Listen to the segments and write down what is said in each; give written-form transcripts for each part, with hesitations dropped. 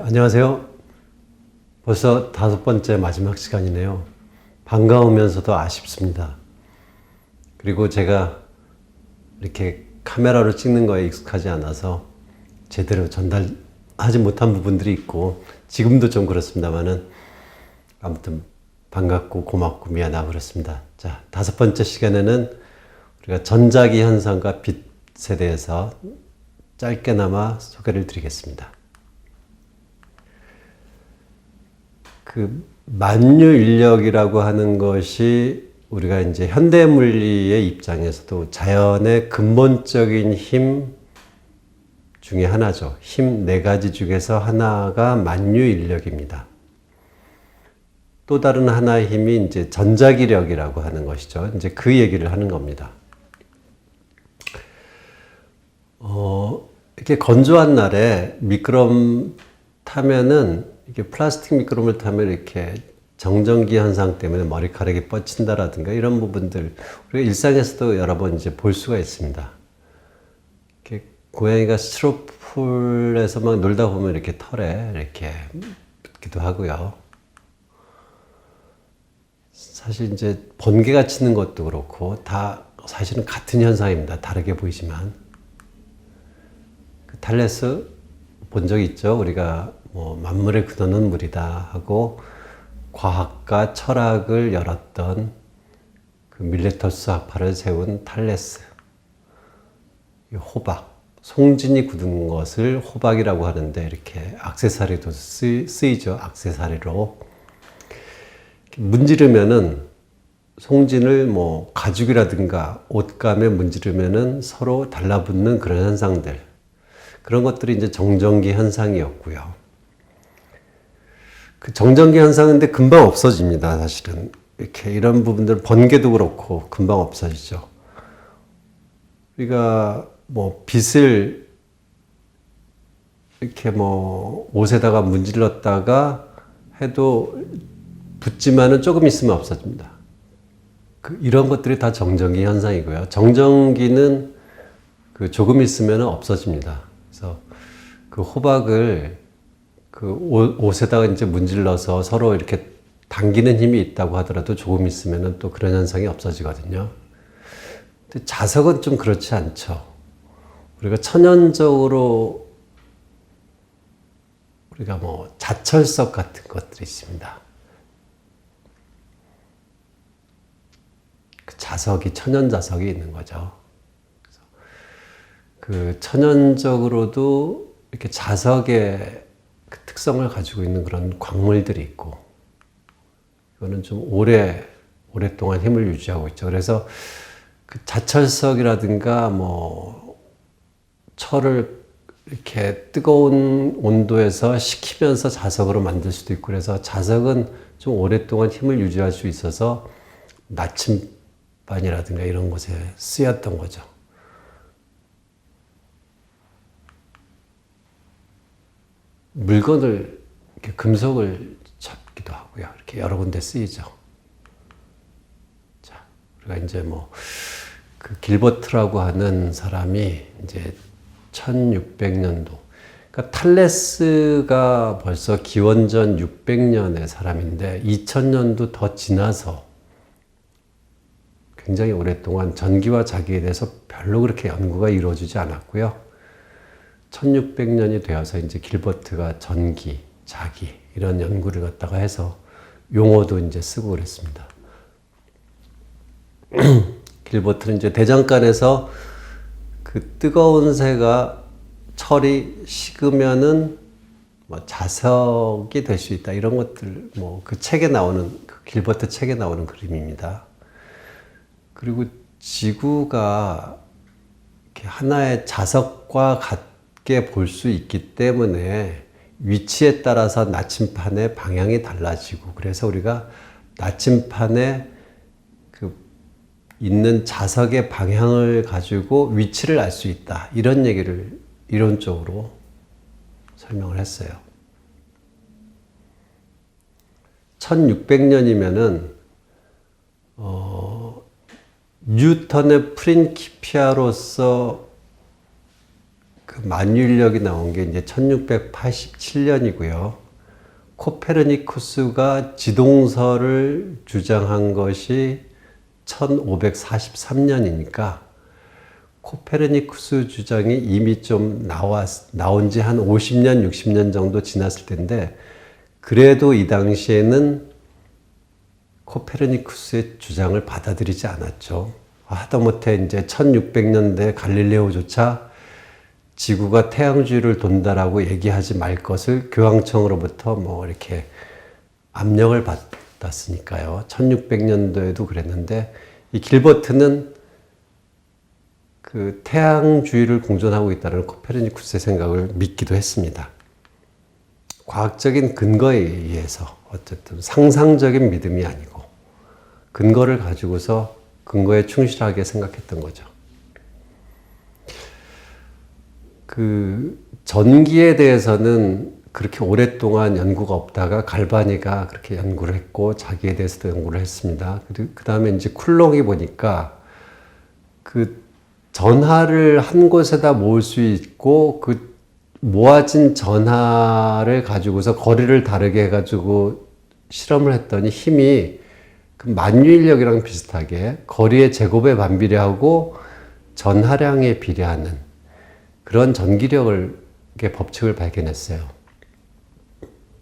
안녕하세요. 벌써 5번째 마지막 시간이네요. 반가우면서도 아쉽습니다. 그리고 제가 이렇게 카메라로 찍는 거에 익숙하지 않아서 제대로 전달하지 못한 부분들이 있고 지금도 좀 그렇습니다만은 아무튼 반갑고 고맙고 미안하고 그렇습니다. 자, 5번째 시간에는 우리가 전자기 현상과 빛에 대해서 짧게나마 소개를 드리겠습니다. 그 만유인력이라고 하는 것이 우리가 이제 현대 물리의 입장에서도 자연의 근본적인 힘 중에 하나죠. 힘 4가지 중에서 하나가 만유인력입니다. 또 다른 하나의 힘이 이제 전자기력이라고 하는 것이죠. 이제 그 얘기를 하는 겁니다. 이렇게 건조한 날에 미끄럼 타면은 이게 플라스틱 미끄럼을 타면 이렇게 정전기 현상 때문에 머리카락이 뻗친다라든가 이런 부분들 우리가 일상에서도 여러 번 이제 볼 수가 있습니다. 이렇게 고양이가 스티로폴에서 막 놀다 보면 이렇게 털에 이렇게 붙기도 하고요. 사실 이제 번개가 치는 것도 그렇고 다 사실은 같은 현상입니다. 다르게 보이지만 그 탈레스 본 적 있죠? 우리가 뭐 만물의 근원은 물이다 하고 과학과 철학을 열었던 그 밀레터스 학파를 세운 탈레스, 호박, 송진이 굳은 것을 호박이라고 하는데 이렇게 액세서리도 쓰이죠. 액세서리로 문지르면은 송진을 뭐 가죽이라든가 옷감에 문지르면은 서로 달라붙는 그런 현상들, 그런 것들이 이제 정전기 현상이었고요. 그 정전기 현상인데 금방 없어집니다. 사실은 이렇게 이런 부분들 번개도 그렇고 금방 없어지죠. 우리가 뭐 빛을 이렇게 뭐 옷에다가 문질렀다가 해도 붙지만은 조금 있으면 없어집니다. 이런 것들이 다 정전기 현상이고요. 정전기는 그 조금 있으면 없어집니다. 그래서 그 호박을 그 옷에다가 이제 문질러서 서로 이렇게 당기는 힘이 있다고 하더라도 조금 있으면 또 그런 현상이 없어지거든요. 근데 자석은 좀 그렇지 않죠. 우리가 천연적으로 우리가 뭐 자철석 같은 것들이 있습니다. 그 자석이 천연 자석이 있는 거죠. 그래서 그 천연적으로도 이렇게 자석의 그 특성을 가지고 있는 그런 광물들이 있고, 이거는 좀 오랫동안 힘을 유지하고 있죠. 그래서 그 자철석이라든가 뭐 철을 이렇게 뜨거운 온도에서 식히면서 자석으로 만들 수도 있고, 그래서 자석은 좀 오랫동안 힘을 유지할 수 있어서 나침반이라든가 이런 곳에 쓰였던 거죠. 물건을, 이렇게 금속을 잡기도 하고요. 이렇게 여러 군데 쓰이죠. 자, 우리가 이제 뭐, 그 길버트라고 하는 사람이 이제 1600년도, 그러니까 탈레스가 벌써 기원전 600년의 사람인데 2000년도 더 지나서 굉장히 오랫동안 전기와 자기에 대해서 별로 그렇게 연구가 이루어지지 않았고요. 1600년이 되어서 이제 길버트가 전기, 자기 이런 연구를 갖다가 해서 용어도 이제 쓰고 그랬습니다. 길버트는 이제 대장간에서 그 뜨거운 새가 철이 식으면은 뭐 자석이 될 수 있다 이런 것들 뭐 그 책에 나오는 그 길버트 책에 나오는 그림입니다. 그리고 지구가 이렇게 하나의 자석과 같게 볼 수 있기 때문에 위치에 따라서 나침판의 방향이 달라지고, 그래서 우리가 나침판에 그 있는 자석의 방향을 가지고 위치를 알 수 있다. 이런 얘기를 이론적으로 설명을 했어요. 1600년이면은 뉴턴의 프린키피아로서 그 만유인력이 나온 게 이제 1687년이고요. 코페르니쿠스가 지동설을 주장한 것이 1543년이니까 코페르니쿠스 주장이 이미 좀 나온 지 한 50년, 60년 정도 지났을 텐데, 그래도 이 당시에는 코페르니쿠스의 주장을 받아들이지 않았죠. 하다못해 이제 1600년대 갈릴레오조차 지구가 태양주위를 돈다라고 얘기하지 말 것을 교황청으로부터 뭐 이렇게 압력을 받았으니까요. 1600년도에도 그랬는데, 이 길버트는 그 태양주위를 공전하고 있다는 코페르니쿠스의 생각을 믿기도 했습니다. 과학적인 근거에 의해서, 어쨌든 상상적인 믿음이 아니고 근거를 가지고서 근거에 충실하게 생각했던 거죠. 그 전기에 대해서는 그렇게 오랫동안 연구가 없다가 갈바니가 그렇게 연구를 했고, 자기에 대해서도 연구를 했습니다. 그 다음에 이제 쿨롱이 보니까 그 전하를 한 곳에다 모을 수 있고, 그 모아진 전하를 가지고서 거리를 다르게 해가지고 실험을 했더니 힘이 그 만유인력이랑 비슷하게 거리의 제곱에 반비례하고 전하량에 비례하는 그런 전기력의 법칙을 발견했어요.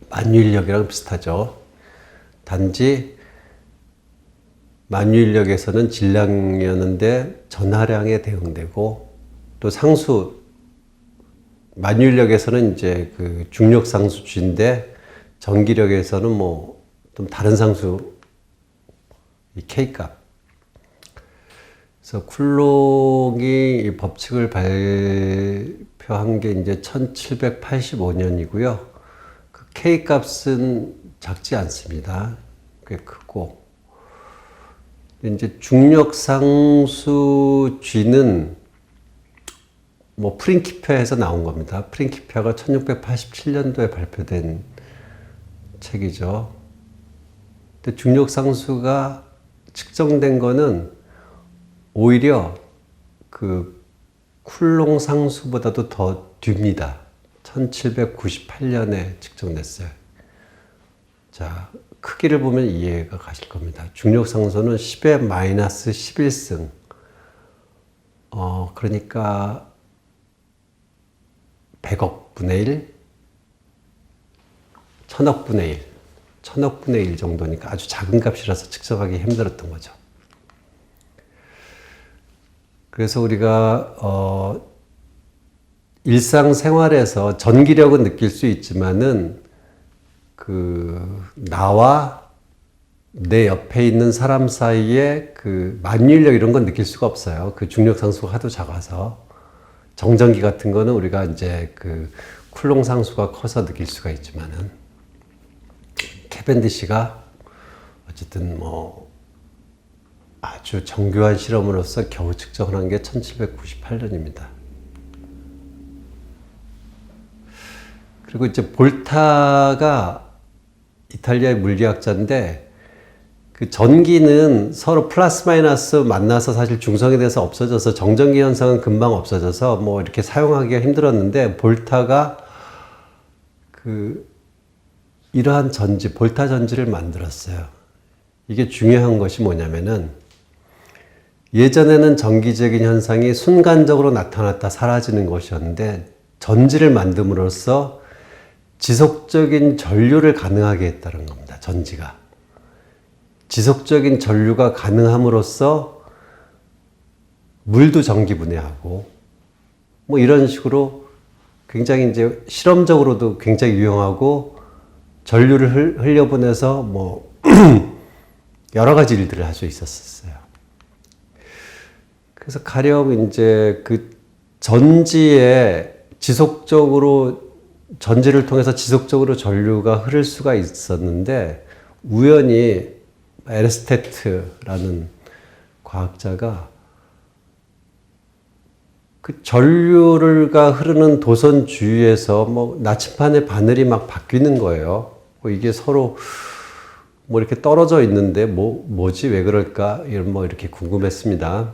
만유인력이랑 비슷하죠. 단지 만유인력에서는 질량이었는데 전하량에 대응되고, 또 상수, 만유인력에서는 이제 그 중력 상수주인데 전기력에서는 뭐 좀 다른 상수, 이 K값. 그래서 쿨롱이 이 법칙을 발표한 게 이제 1785년이고요. 그 K값은 작지 않습니다. 꽤 크고. 이제 중력 상수 G는 뭐 프린키페에서 나온 겁니다. 프린키페가 1687년도에 발표된 책이죠. 근데 중력 상수가 측정된 거는 오히려 그 쿨롱 상수보다도 더 뒤입니다. 1798년에 측정됐어요. 자, 크기를 보면 이해가 가실 겁니다. 중력 상수는 10의 마이너스 11승. 그러니까 100억 분의 1? 1000억 분의 1. 1000억 분의 1 정도니까 아주 작은 값이라서 측정하기 힘들었던 거죠. 그래서 우리가 일상생활에서 전기력은 느낄 수 있지만은 그 나와 내 옆에 있는 사람 사이에 그 만유인력 이런 건 느낄 수가 없어요. 그 중력 상수가 하도 작아서. 정전기 같은 거는 우리가 이제 그 쿨롱 상수가 커서 느낄 수가 있지만은, 캐벤디시가 어쨌든 뭐 아주 정교한 실험으로서 겨우 측정한 게 1798년입니다. 그리고 이제 볼타가 이탈리아의 물리학자인데, 그 전기는 서로 플러스 마이너스 만나서 사실 중성에 대해서 없어져서 정전기 현상은 금방 없어져서 뭐 이렇게 사용하기가 힘들었는데, 볼타가 그 이러한 전지, 볼타 전지를 만들었어요. 이게 중요한 것이 뭐냐면은, 예전에는 전기적인 현상이 순간적으로 나타났다 사라지는 것이었는데, 전지를 만듦으로써 지속적인 전류를 가능하게 했다는 겁니다. 전지가. 지속적인 전류가 가능함으로써 물도 전기 분해하고, 뭐 이런 식으로 굉장히 이제 실험적으로도 굉장히 유용하고, 전류를 흘려보내서 뭐 여러 가지 일들을 할 수 있었어요. 그래서 가령 이제 그 전지에 전지를 통해서 지속적으로 전류가 흐를 수가 있었는데, 우연히 에르스테트라는 과학자가 그 전류가 흐르는 도선 주위에서 뭐 나침반의 바늘이 막 바뀌는 거예요. 이게 서로 뭐 이렇게 떨어져 있는데 뭐지 왜 그럴까 이런 뭐 이렇게 궁금했습니다.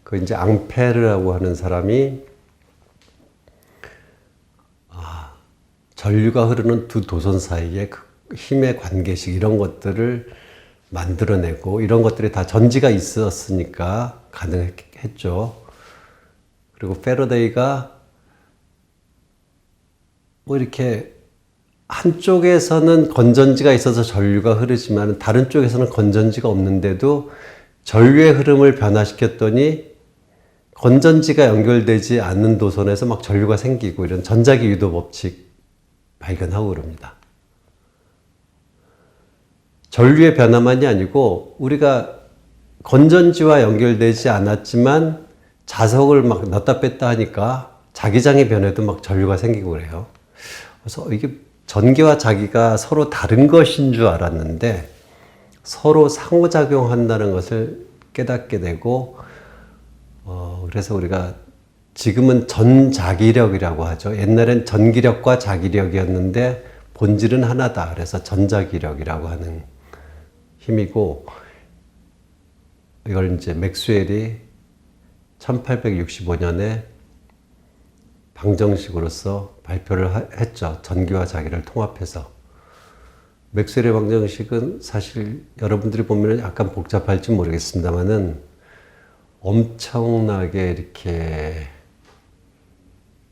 그 이제 앙페르라고 하는 사람이 전류가 흐르는 두 도선 사이의 그 힘의 관계식 이런 것들을 만들어내고 이런 것들이 다 전지가 있었으니까 가능했죠. 그리고 패러데이가 뭐 이렇게 한쪽에서는 건전지가 있어서 전류가 흐르지만 다른 쪽에서는 건전지가 없는데도 전류의 흐름을 변화시켰더니 건전지가 연결되지 않는 도선에서 막 전류가 생기고 이런 전자기 유도 법칙 발견하고 그럽니다. 전류의 변화만이 아니고 우리가 건전지와 연결되지 않았지만 자석을 막 넣었다 뺐다 하니까 자기장의 변에도 막 전류가 생기고 그래요. 그래서 이게 전기와 자기가 서로 다른 것인 줄 알았는데 서로 상호작용한다는 것을 깨닫게 되고 그래서 우리가 지금은 전자기력이라고 하죠. 옛날엔 전기력과 자기력이었는데 본질은 하나다. 그래서 전자기력이라고 하는 힘이고 이걸 이제 맥스웰이 1865년에 방정식으로서 발표를 했죠. 전기와 자기를 통합해서. 맥스웰의 방정식은 사실 여러분들이 보면 약간 복잡할지 모르겠습니다만은 엄청나게 이렇게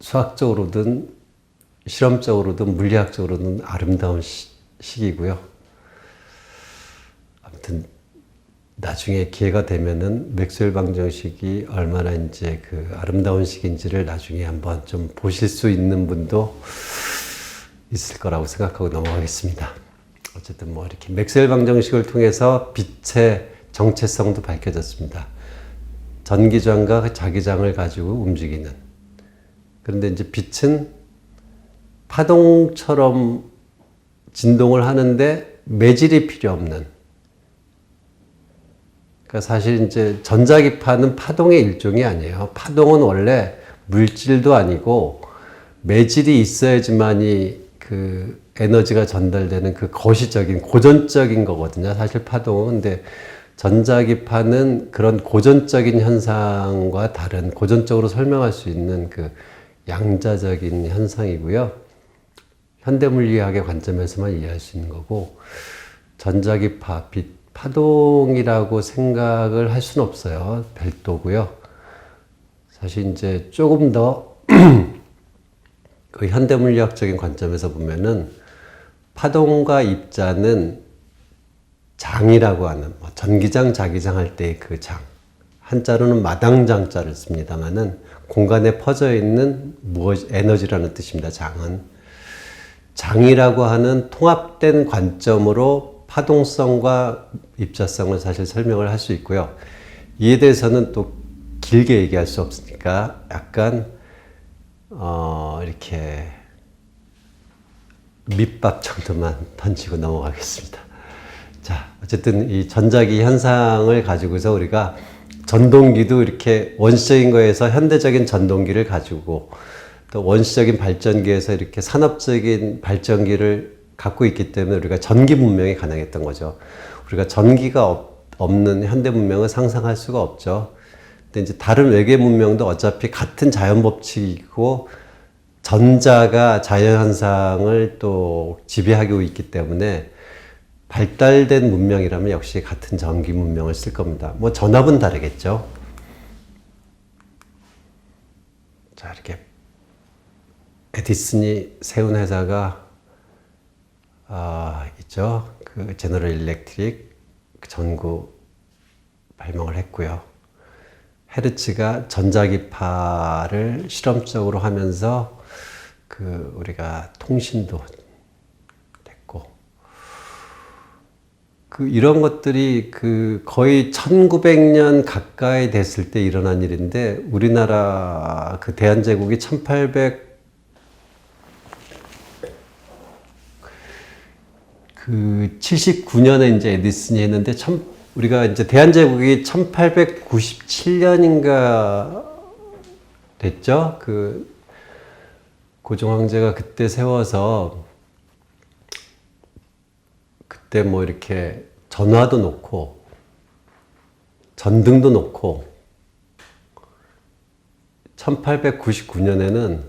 수학적으로든 실험적으로든 물리학적으로든 아름다운 식이고요. 아무튼 나중에 기회가 되면은 맥스웰 방정식이 얼마나 이제 그 아름다운 식인지를 나중에 한번 좀 보실 수 있는 분도 있을 거라고 생각하고 넘어가겠습니다. 어쨌든 뭐 이렇게 맥스웰 방정식을 통해서 빛의 정체성도 밝혀졌습니다. 전기장과 자기장을 가지고 움직이는. 그런데 이제 빛은 파동처럼 진동을 하는데 매질이 필요 없는. 그러니까 사실 이제 전자기파는 파동의 일종이 아니에요. 파동은 원래 물질도 아니고 매질이 있어야지만이 그 에너지가 전달되는 그 거시적인 고전적인 거거든요. 사실 파동은. 근데 전자기파는 그런 고전적인 현상과 다른 고전적으로 설명할 수 있는 그 양자적인 현상이고요. 현대물리학의 관점에서만 이해할 수 있는 거고 전자기파, 빛, 파동이라고 생각을 할 수는 없어요. 별도고요. 사실 이제 조금 더 그 현대물리학적인 관점에서 보면은 파동과 입자는 장이라고 하는 뭐 전기장, 자기장 할 때 그 장. 한자로는 마당장자를 씁니다만은 공간에 퍼져 있는 에너지라는 뜻입니다. 장은. 장이라고 하는 통합된 관점으로 파동성과 입자성을 사실 설명을 할 수 있고요. 이에 대해서는 또 길게 얘기할 수 없으니까 약간 이렇게 밑밥 정도만 던지고 넘어가겠습니다. 자, 어쨌든 이 전자기 현상을 가지고서 우리가 전동기도 이렇게 원시적인 거에서 현대적인 전동기를 가지고 또 원시적인 발전기에서 이렇게 산업적인 발전기를 갖고 있기 때문에 우리가 전기 문명이 가능했던 거죠. 우리가 전기가 없는 현대 문명을 상상할 수가 없죠. 근데 이제 다른 외계 문명도 어차피 같은 자연 법칙이고 전자가 자연 현상을 또 지배하고 있기 때문에 발달된 문명이라면 역시 같은 전기 문명을 쓸 겁니다. 뭐 전압은 다르겠죠. 자, 이렇게 에디슨이 세운 회사가 있죠. 그 제너럴 일렉트릭 전구 발명을 했고요. 헤르츠가 전자기파를 실험적으로 하면서 그 우리가 통신도 됐고 그 이런 것들이 그 거의 1900년 가까이 됐을 때 일어난 일인데 우리나라 그 대한제국이 79년에 이제 에디슨이 했는데 우리가 이제 대한제국이 1897년인가 됐죠. 그 고종 황제가 그때 세워서 그때 뭐 이렇게 전화도 놓고 전등도 놓고 1899년에는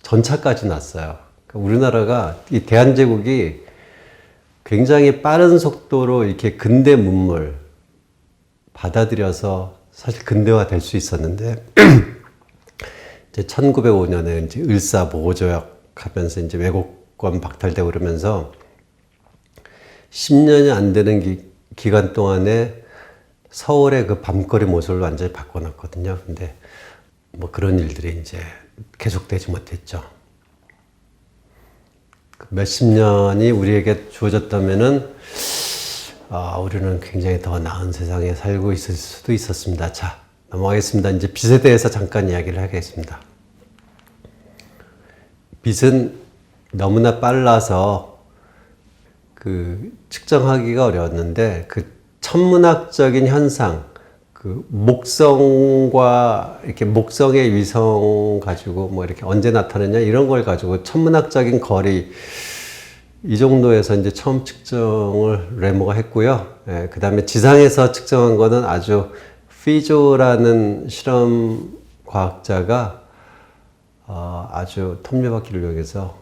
전차까지 났어요. 우리나라가 이 대한제국이 굉장히 빠른 속도로 이렇게 근대 문물 받아들여서 사실 근대화 될 수 있었는데 이제 1905년에 이제 을사보호조약 하면서 이제 외국권 박탈되고 그러면서 10년이 안 되는 기간 동안에 서울의 그 밤거리 모습을 완전히 바꿔놨거든요. 근데 뭐 그런 일들이 이제 계속되지 못했죠. 몇십 년이 우리에게 주어졌다면은 우리는 굉장히 더 나은 세상에 살고 있을 수도 있었습니다. 자, 넘어가겠습니다. 이제 빚에 대해서 잠깐 이야기를 하겠습니다. 빚은 너무나 빨라서 그 측정하기가 어려웠는데 그 천문학적인 현상, 그 목성과 이렇게 목성의 위성 가지고 뭐 이렇게 언제 나타나냐 이런 걸 가지고 천문학적인 거리 이 정도에서 이제 처음 측정을 레모가 했고요. 예, 그 다음에 지상에서 측정한 거는 아주 피조라는 실험 과학자가 아주 톱니바퀴를 이용해서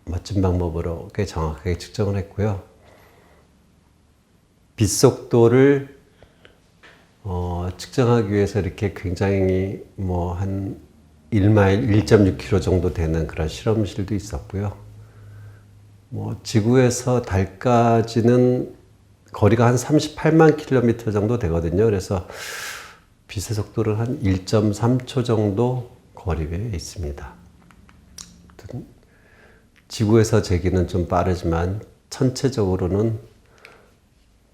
멋진 방법으로 꽤 정확하게 측정을 했고요. 빛 속도를 측정하기 위해서 이렇게 굉장히 뭐 한 1마일 1.6km 정도 되는 그런 실험실도 있었고요. 뭐 지구에서 달까지는 거리가 한 38만 킬로미터 정도 되거든요. 그래서 빛의 속도는 한 1.3초 정도 거리에 있습니다. 지구에서 제기는 좀 빠르지만 전체적으로는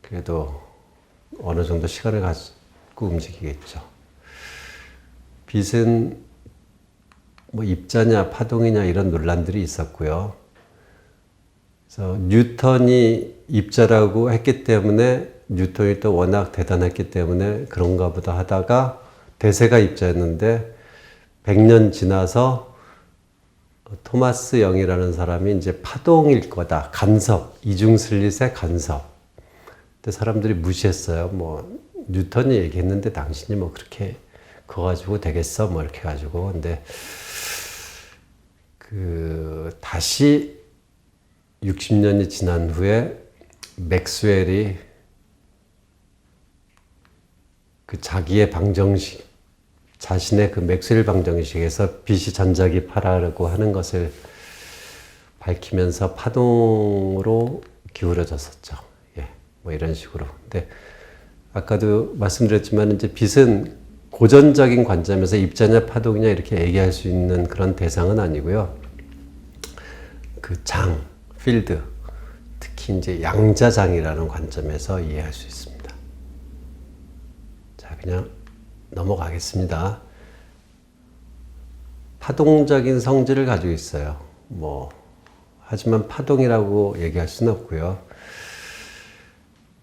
그래도 어느 정도 시간을 가지고 움직이겠죠. 빛은 뭐 입자냐 파동이냐 이런 논란들이 있었고요. 그래서 뉴턴이 입자라고 했기 때문에 뉴턴이 또 워낙 대단했기 때문에 그런가 보다 하다가 대세가 입자였는데 100년 지나서 토마스 영이라는 사람이 이제 파동일 거다. 간섭, 이중슬릿의 간섭. 근데 사람들이 무시했어요. 뭐 뉴턴이 얘기했는데 당신이 뭐 그렇게 그거 가지고 되겠어? 뭐 이렇게 가지고. 근데 다시 60년이 지난 후에 맥스웰이 그 자기의 방정식, 자신의 그 맥스웰 방정식에서 빛이 전자기파라고 하는 것을 밝히면서 파동으로 기울어졌었죠. 예, 뭐 이런 식으로. 근데 아까도 말씀드렸지만 이제 빛은 고전적인 관점에서 입자냐 파동이냐 이렇게 얘기할 수 있는 그런 대상은 아니고요. 그 장, 필드, 특히 이제 양자장이라는 관점에서 이해할 수 있습니다. 자, 그냥 넘어가겠습니다. 파동적인 성질을 가지고 있어요. 뭐 하지만 파동이라고 얘기할 수는 없고요.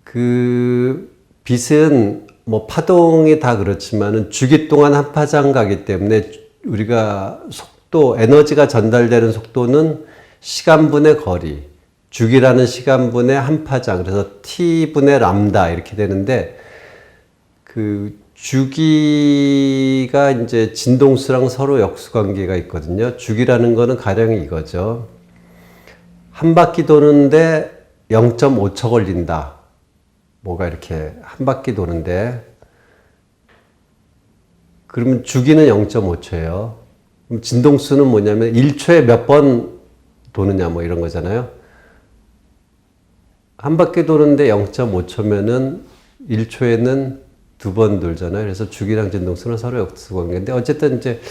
그 빛은 뭐 파동이 다 그렇지만은 주기 동안 한 파장 가기 때문에 우리가 속도, 에너지가 전달되는 속도는 시간분의 거리, 주기라는 시간분의 한 파장, 그래서 t분의 람다 이렇게 되는데 그 주기가 이제 진동수랑 서로 역수관계가 있거든요. 주기라는 거는 가령 이거죠. 한 바퀴 도는데 0.5초 걸린다. 뭐가 이렇게 한 바퀴 도는데 그러면 주기는 0.5초예요. 그럼 진동수는 뭐냐면 1초에 몇 번 도느냐 뭐 이런 거잖아요. 한 바퀴 도는데 0.5초면은 1초에는 두 번 돌잖아요. 그래서 주기랑 진동수는 서로 역수관계인데 어쨌든 이제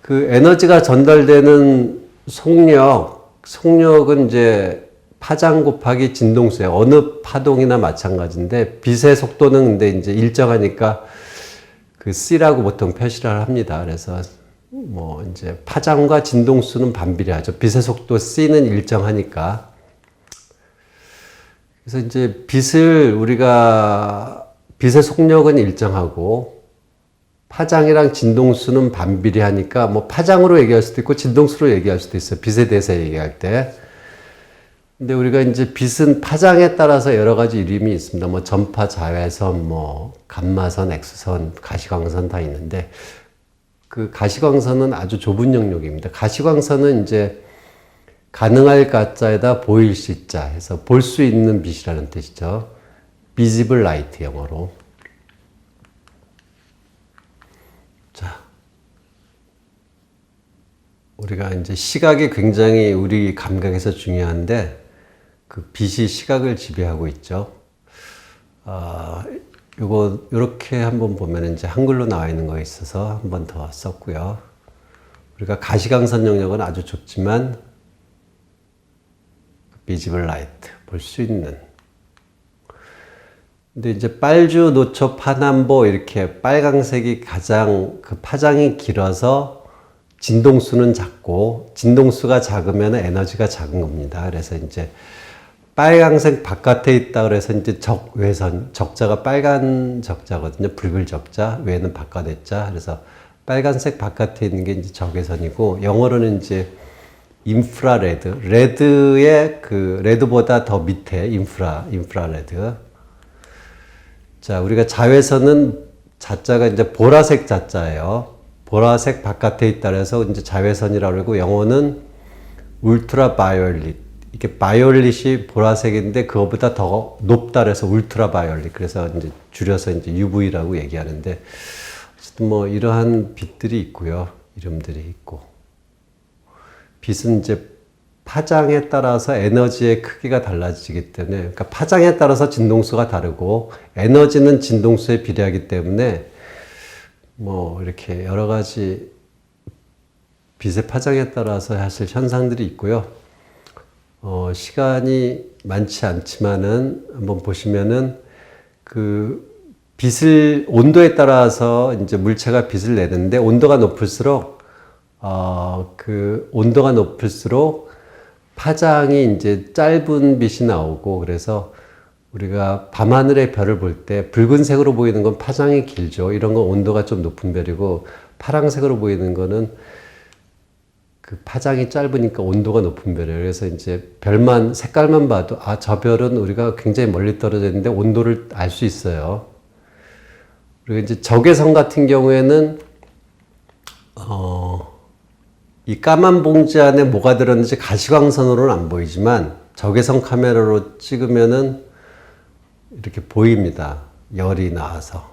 그 에너지가 전달되는 속력은 이제 파장 곱하기 진동수예요. 어느 파동이나 마찬가지인데 빛의 속도는 근데 이제 일정하니까 그 C라고 보통 표시를 합니다. 그래서 뭐 이제 파장과 진동수는 반비례하죠. 빛의 속도 C는 일정하니까. 그래서 이제 빛의 속력은 일정하고 파장이랑 진동수는 반비례하니까 뭐 파장으로 얘기할 수도 있고 진동수로 얘기할 수도 있어요. 빛에 대해서 얘기할 때. 근데 우리가 이제 빛은 파장에 따라서 여러 가지 이름이 있습니다. 뭐 전파, 자외선, 뭐 감마선, X선, 가시광선 다 있는데 그 가시광선은 아주 좁은 영역입니다. 가시광선은 이제 가능할 가짜에다 보일 시자 해서 볼 수 있는 빛이라는 뜻이죠. visible light 영어로. 자, 우리가 이제 시각이 굉장히 우리 감각에서 중요한데 그 빛이 시각을 지배하고 있죠. 요거 이렇게 한번 보면 이제 한글로 나와 있는 거에 있어서 한 번 더 썼고요. 우리가 가시광선 영역은 아주 좁지만 visible light 볼 수 있는. 근데 이제 빨주, 노초, 파남보 이렇게 빨강색이 가장 그 파장이 길어서 진동수는 작고 진동수가 작으면 에너지가 작은 겁니다. 그래서 이제 빨강색 바깥에 있다 그래서 이제 적외선, 적자가 빨간 적자거든요. 붉은 적자, 외는 바깥에 자. 그래서 빨간색 바깥에 있는 게 이제 적외선이고, 영어로는 이제 인프라레드, 레드의 그 레드보다 더 밑에 인프라레드. 자, 우리가 자외선은 자자가 이제 보라색 자자예요. 보라색 바깥에 있다 그래서 이제 자외선이라고 그러고, 영어는 울트라 바이올릿. 이게 바이올릿이 보라색인데 그거보다 더 높다 그래서 울트라 바이올릿. 그래서 이제 줄여서 이제 UV라고 얘기하는데, 어쨌든 뭐 이러한 빛들이 있고요. 이름들이 있고. 빛은 이제 파장에 따라서 에너지의 크기가 달라지기 때문에, 그러니까 파장에 따라서 진동수가 다르고 에너지는 진동수에 비례하기 때문에 뭐 이렇게 여러 가지 빛의 파장에 따라서 사실 현상들이 있고요. 시간이 많지 않지만은 한번 보시면은 그 빛을 온도에 따라서 이제 물체가 빛을 내는데, 온도가 높을수록 그 온도가 높을수록 파장이 이제 짧은 빛이 나오고, 그래서 우리가 밤하늘의 별을 볼 때 붉은색으로 보이는 건 파장이 길죠. 이런 건 온도가 좀 높은 별이고, 파랑색으로 보이는 거는 그 파장이 짧으니까 온도가 높은 별이에요. 그래서 이제 별만, 색깔만 봐도 저 별은 우리가 굉장히 멀리 떨어져 있는데 온도를 알 수 있어요. 그리고 이제 적외선 같은 경우에는 이 까만 봉지 안에 뭐가 들었는지 가시광선으로는 안 보이지만 적외선 카메라로 찍으면은 이렇게 보입니다. 열이 나와서.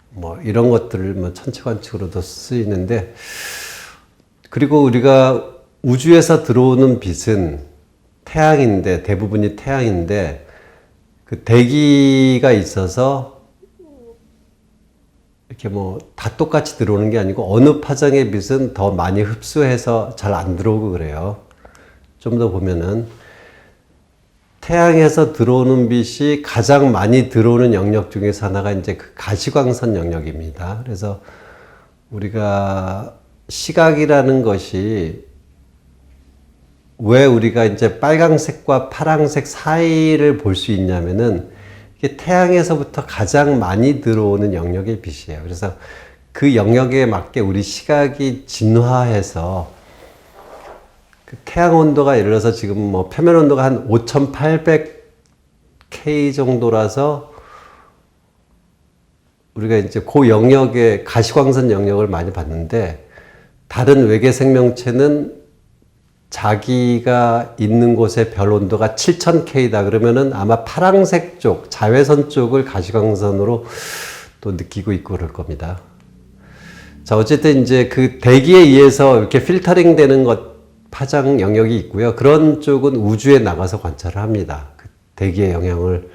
뭐 이런 것들을 뭐 천체관측으로도 쓰이는데, 그리고 우리가 우주에서 들어오는 빛은 태양인데, 대부분이 태양인데, 그 대기가 있어서 이렇게 뭐 다 똑같이 들어오는 게 아니고, 어느 파장의 빛은 더 많이 흡수해서 잘 안 들어오고 그래요. 좀 더 보면은 태양에서 들어오는 빛이 가장 많이 들어오는 영역 중에서 하나가 이제 그 가시광선 영역입니다. 그래서 우리가 시각이라는 것이 왜 우리가 이제 빨강색과 파랑색 사이를 볼 수 있냐면은, 이게 태양에서부터 가장 많이 들어오는 영역의 빛이에요. 그래서 그 영역에 맞게 우리 시각이 진화해서, 그 태양 온도가 예를 들어서 지금 뭐 표면 온도가 한 5800K 정도라서 우리가 이제 그 영역의 가시광선 영역을 많이 봤는데, 다른 외계 생명체는 자기가 있는 곳의 별 온도가 7000K다 그러면은 아마 파랑색 쪽, 자외선 쪽을 가시광선으로 또 느끼고 있고 그럴 겁니다. 자, 어쨌든 이제 그 대기에 의해서 이렇게 필터링 되는 것, 파장 영역이 있고요. 그런 쪽은 우주에 나가서 관찰을 합니다. 그 대기의 영향을,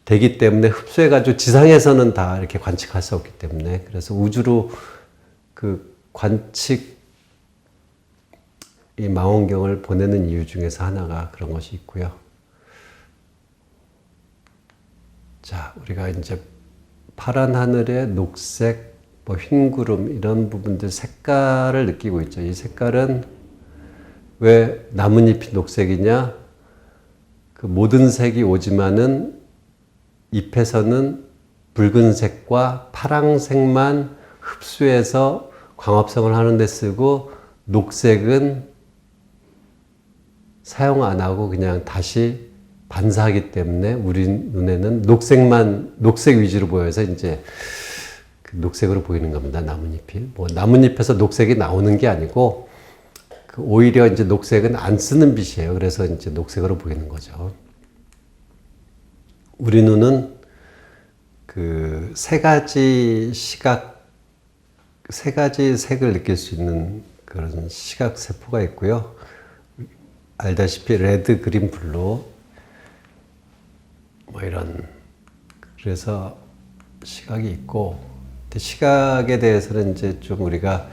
대기 때문에 흡수해가지고 지상에서는 다 이렇게 관측할 수 없기 때문에, 그래서 우주로 그 관측, 이 망원경을 보내는 이유 중에서 하나가 그런 것이 있고요. 자, 우리가 이제 파란 하늘에 녹색, 뭐 흰 구름 이런 부분들 색깔을 느끼고 있죠. 이 색깔은 왜 나뭇잎이 녹색이냐? 그 모든 색이 오지만은 잎에서는 붉은색과 파랑색만 흡수해서 광합성을 하는 데 쓰고, 녹색은 사용 안 하고 그냥 다시 반사하기 때문에 우리 눈에는 녹색 위주로 보여서 이제 그 녹색으로 보이는 겁니다. 나뭇잎이. 뭐 나뭇잎에서 녹색이 나오는 게 아니고, 그 오히려 이제 녹색은 안 쓰는 빛이에요. 그래서 이제 녹색으로 보이는 거죠. 우리 눈은 그 세 가지 세 가지 색을 느낄 수 있는 그런 시각 세포가 있고요. 알다시피 레드, 그린, 블루 뭐 이런, 그래서 시각이 있고, 시각에 대해서는 이제 좀 우리가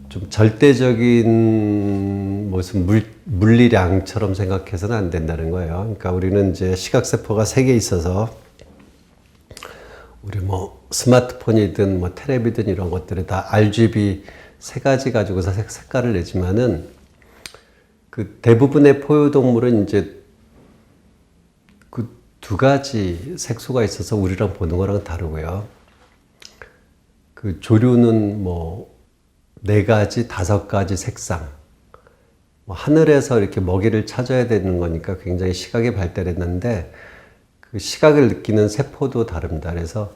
좀 절대적인 무슨 물리량처럼 생각해서는 안 된다는 거예요. 그러니까 우리는 이제 시각 세포가 3개 있어서 우리 뭐 스마트폰이든 뭐 테레비든 이런 것들이 다 RGB 3가지 가지고서 색깔을 내지만은 그 대부분의 포유동물은 이제 그 2가지 색소가 있어서 우리랑 보는 거랑 다르고요. 그 조류는 뭐 4가지, 5가지 색상. 뭐 하늘에서 이렇게 먹이를 찾아야 되는 거니까 굉장히 시각이 발달했는데 그 시각을 느끼는 세포도 다릅니다. 그래서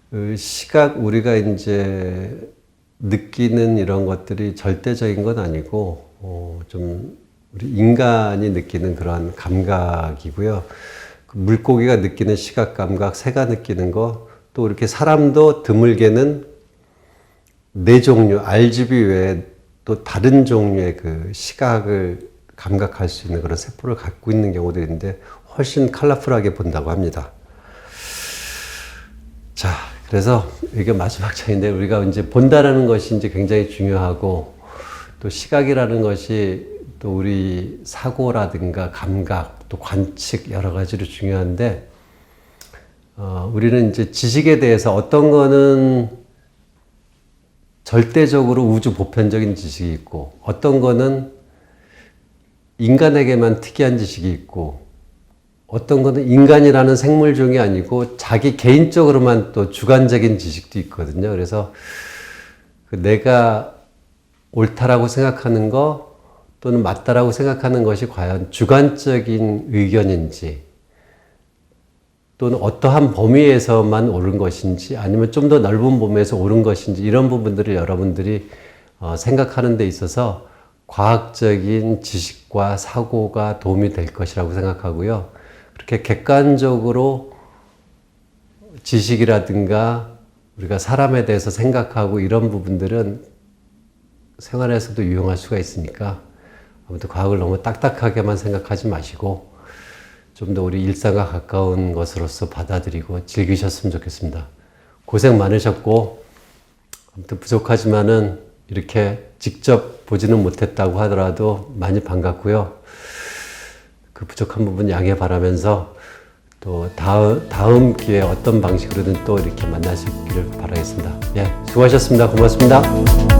그 시각, 우리가 이제 느끼는 이런 것들이 절대적인 건 아니고, 좀 우리 인간이 느끼는 그러한 감각이고요. 그 물고기가 느끼는 시각 감각, 새가 느끼는 거, 또 이렇게 사람도 드물게는 4종류, RGB 외에 또 다른 종류의 그 시각을 감각할 수 있는 그런 세포를 갖고 있는 경우도 있는데 훨씬 컬러풀하게 본다고 합니다. 자, 그래서 이게 마지막 장인데 우리가 이제 본다라는 것이 이제 굉장히 중요하고 또 시각이라는 것이 또 우리 사고라든가 감각 또 관측 여러 가지로 중요한데 우리는 이제 지식에 대해서 어떤 거는 절대적으로 우주 보편적인 지식이 있고 어떤 거는 인간에게만 특이한 지식이 있고 어떤 거는 인간이라는 생물종이 아니고 자기 개인적으로만 또 주관적인 지식도 있거든요. 그래서 내가 옳다라고 생각하는 거 또는 맞다라고 생각하는 것이 과연 주관적인 의견인지 또는 어떠한 범위에서만 옳은 것인지 아니면 좀 더 넓은 범위에서 옳은 것인지 이런 부분들을 여러분들이 생각하는 데 있어서 과학적인 지식과 사고가 도움이 될 것이라고 생각하고요. 그렇게 객관적으로 지식이라든가 우리가 사람에 대해서 생각하고 이런 부분들은 생활에서도 유용할 수가 있으니까 아무튼 과학을 너무 딱딱하게만 생각하지 마시고 좀 더 우리 일상과 가까운 것으로서 받아들이고 즐기셨으면 좋겠습니다. 고생 많으셨고 아무튼 부족하지만은 이렇게 직접 보지는 못했다고 하더라도 많이 반갑고요. 그 부족한 부분 양해 바라면서 또 다음 기회에 어떤 방식으로든 또 이렇게 만나시기를 바라겠습니다. 예, 수고하셨습니다. 고맙습니다.